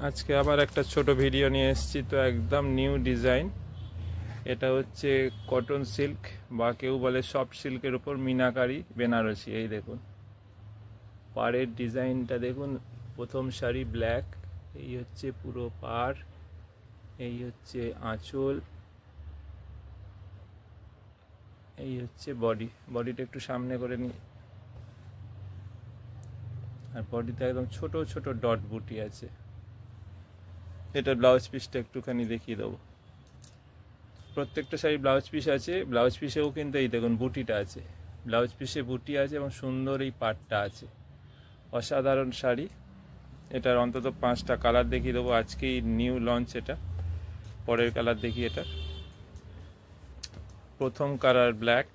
আজকে আবার একটা ছোট ভিডিও নিয়ে এসেছি, তো একদম নিউ ডিজাইন। এটা হচ্ছে কটন সিল্ক বা কেউ বলে সফট সিল্কের উপর মিনাকারি বেনারসি। এই দেখুন পাড়ের ডিজাইনটা দেখুন, প্রথম শাড়ি ব্ল্যাক, এই হচ্ছে পুরো পাড়, এই হচ্ছে আঁচল, এই হচ্ছে বডিটা একটু সামনে করে নিই। আর বডিতে একদম ছোট ছোট ডট বুটি আছে। এটা ব্লাউজ পিসটা একটুখানি দেখিয়ে দেবো। প্রত্যেকটা শাড়ি ব্লাউজ পিস আছে, ব্লাউজ পিসেও কিন্তু এই দেখুন বুটিটা আছে, ব্লাউজ পিসে বুটি আছে এবং সুন্দর এই পাটটা আছে। অসাধারণ শাড়ি। এটার অন্তত 5টা কালার দেখিয়ে দেবো, আজকেই নিউ লঞ্চ এটা। পরের কালার দেখি। এটা প্রথম কালার ব্ল্যাক,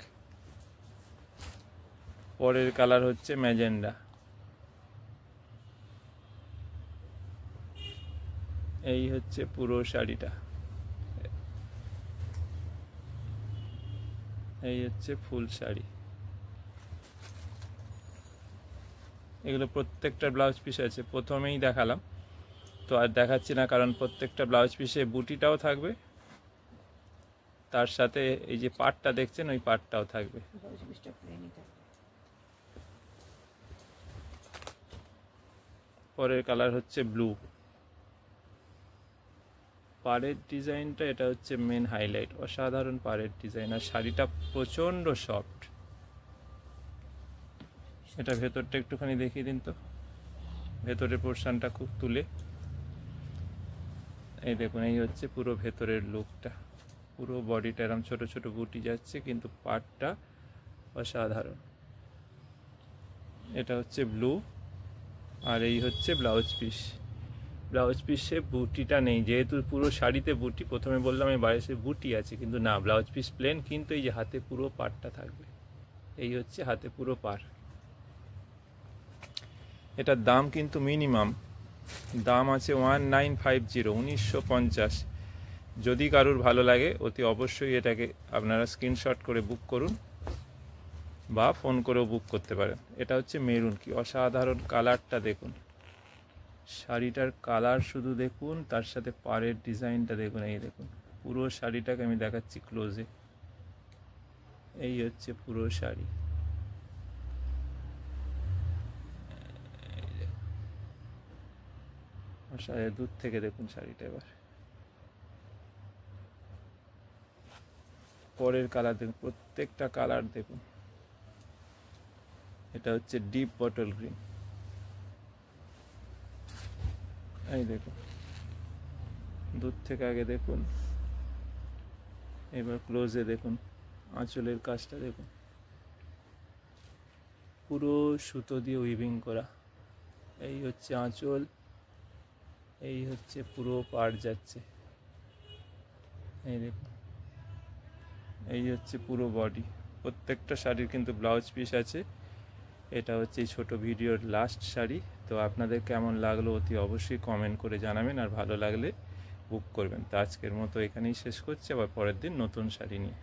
পরের কালার হচ্ছে ম্যাজেন্ডা। এই হচ্ছে পুরো শাড়িটা, এই হচ্ছে ফুল শাড়ি। এগুলো প্রত্যেকটা ব্লাউজ পিস আছে, প্রথমেই দেখালাম তো আর দেখাচ্ছি না, কারণ প্রত্যেকটা ব্লাউজ পিসে বুটিটাও থাকবে, তার সাথে এই যে পাটটা দেখছেন ওই পাটটাও থাকবে। পরের কালার হচ্ছে ব্লু। পাড়ের ডিজাইনটা এটা হচ্ছে মেন হাইলাইট, অসাধারণ পাড়ের ডিজাইন। আর শাড়িটা প্রচণ্ড সফট। এটা ভেতরটা একটুখানি দেখিয়ে দিন তো, ভেতরের পোর্শনটা খুব তুলে। এই দেখুন, এই হচ্ছে পুরো ভেতরের লুকটা। পুরো বডিটা এরকম ছোট ছোট বুটি যাচ্ছে, কিন্তু পাটটা অসাধারণ। এটা হচ্ছে ব্লু, আর এই হচ্ছে ব্লাউজ পিস। ব্লাউজ পিসে বুটিটা নেই, যেহেতু পুরো শাড়িতে বুটি। প্রথমে বললাম এই বাইরে বুটি আছে, কিন্তু না, ব্লাউজ পিস প্লেন, কিন্তু এই যে হাতে পুরো পাড়টা থাকবে। এই হচ্ছে হাতে পুরো পাড়। এটার দাম কিন্তু মিনিমাম দাম আছে 1950, 1950। যদি কারুর ভালো লাগে অতি অবশ্যই এটাকে আপনারা স্ক্রিনশট করে বুক করুন বা ফোন করেও বুক করতে পারেন। এটা হচ্ছে মেরুন, কি অসাধারণ কালারটা দেখুন। শাড়িটার কালার শুধু দেখুন, তার সাথে পাড়ের ডিজাইনটা দেখুন। এই দেখুন পুরো শাড়িটাকে আমি দেখাচ্ছি ক্লোজে। এই হচ্ছে পুরো শাড়ি। দূর থেকে দেখুন শাড়িটা। এবার পরের কালার দেখুন, প্রত্যেকটা কালার দেখুন। এটা হচ্ছে ডিপ বটল গ্রিন। এই দেখুন দূর থেকে আগে দেখুন, এবার ক্লোজে দেখুন। আঁচলের কাজটা দেখুন, পুরো সুতো দিয়ে উইভিং করা। এই হচ্ছে আঁচল, এই হচ্ছে পুরো পাড় যাচ্ছে। এই দেখুন, এই হচ্ছে পুরো বডি। প্রত্যেকটা শাড়ির কিন্তু ব্লাউজ পিস আছে। এটা হচ্ছে এই ছোটো ভিডিওর লাস্ট শাড়ি। তো আপনাদের কেমন লাগলো অতি অবশ্যই কমেন্ট করে জানাবেন, আর ভালো লাগলে বুক করবেন। তো আজকের মতো এখানেই শেষ করছি, আবার পরের দিন নতুন শাড়ি নিয়ে।